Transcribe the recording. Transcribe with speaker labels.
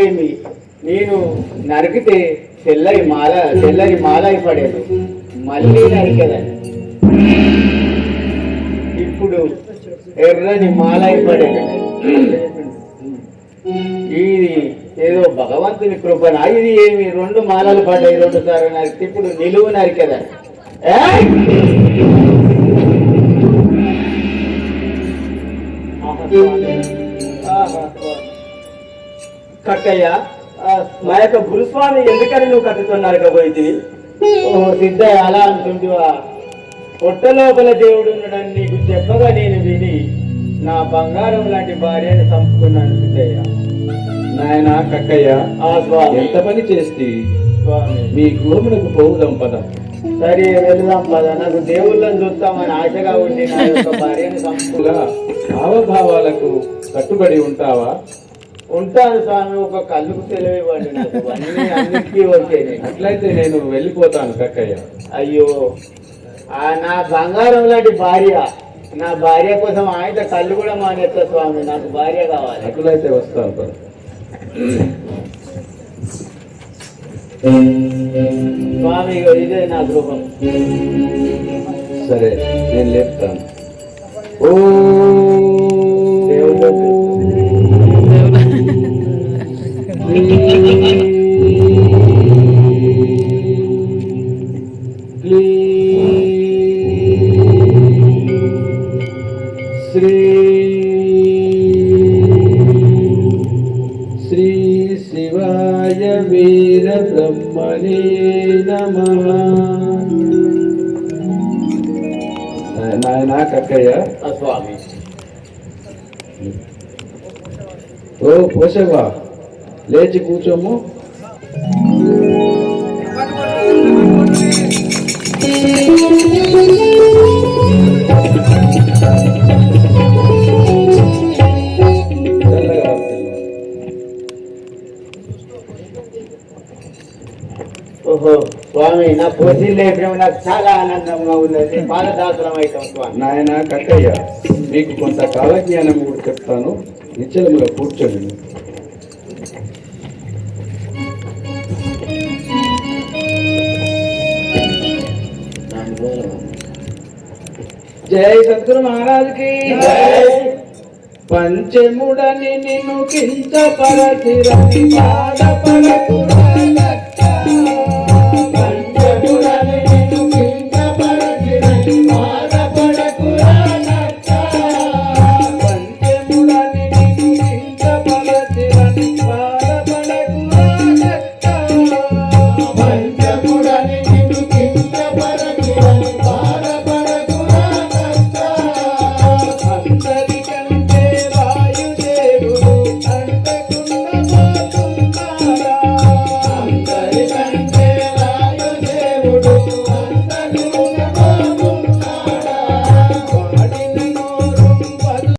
Speaker 1: ఏమి నేను నరికితే తెల్లరి మాల అయిపడేది, మళ్ళీ నరికేదాన్ని. ఇప్పుడు ఎర్రని మాల అయిపడేది. ఇది ఏదో భగవంతుని కృపణ. ఇది ఏమి 2 మాలలు పడ్డాయి, 2 సార్లు నరికితే ఇప్పుడు నిలువు నరికేదాన్ని.
Speaker 2: కట్టయ్య, మా యొక్క గురుస్వామి ఎందుకని నువ్వు కట్టుతున్నారు కాబట్టి?
Speaker 1: ఓ సిద్ధయ్య, అలా అంటుంటివా? పొట్ట లోపల దేవుడు ఉన్నాడని నీకు చెప్పగా నేను విని నా బంగారం లాంటి భార్యను చంపుకున్నాను సిద్ధయ్య.
Speaker 3: నాయన కక్కయ్య, ఎంత పని చేస్తే మీ గృహమునకు పోవుదాం పద.
Speaker 1: సరే వెళ్దాం పద. నాకు దేవుళ్ళని చూస్తామని ఆశగా ఉండి నా యొక్క భార్యను చంపుగా.
Speaker 3: భావభావాలకు కట్టుబడి ఉంటావా?
Speaker 1: ఉంటాను స్వామి, ఒక కళ్ళుకు సెలవు ఇవ్వండి. అన్నిటికీ ఓకే.
Speaker 3: అట్లయితే నేను వెళ్ళిపోతాను కక్కయ్య.
Speaker 1: అయ్యో, నా బంగారం లాంటి భార్య, నా భార్య కోసం ఆయన కళ్ళు కూడా మానేస్తా స్వామి. నాకు భార్య కావాలి.
Speaker 3: అట్లయితే వస్తాను.
Speaker 1: స్వామి, ఇదే నా గృహం.
Speaker 3: సరే, నేను లేపుతాను. ఓ శ్రీ శివాయ వీర బ్రహ్మణే నమః. నాయనా కక్కయ్య.
Speaker 1: స్వామి.
Speaker 3: ఓ పోషవా, లేచి కూర్చోము.
Speaker 1: ఓహో స్వామి, నా పోటీ లేపడం నాకు చాలా ఆనందంగా ఉన్నది. పాలదాసులం అవుతాం స్వామి.
Speaker 3: నాయన కక్కయ్య, మీకు కొంత కాలజ్ఞానం కూడా చెప్తాను, నిశ్చలముగా కూర్చోండి. జై సద్గురు మహారాజుకి. పంచముడని నిన్ను కించ పరచిరని పాద పరకు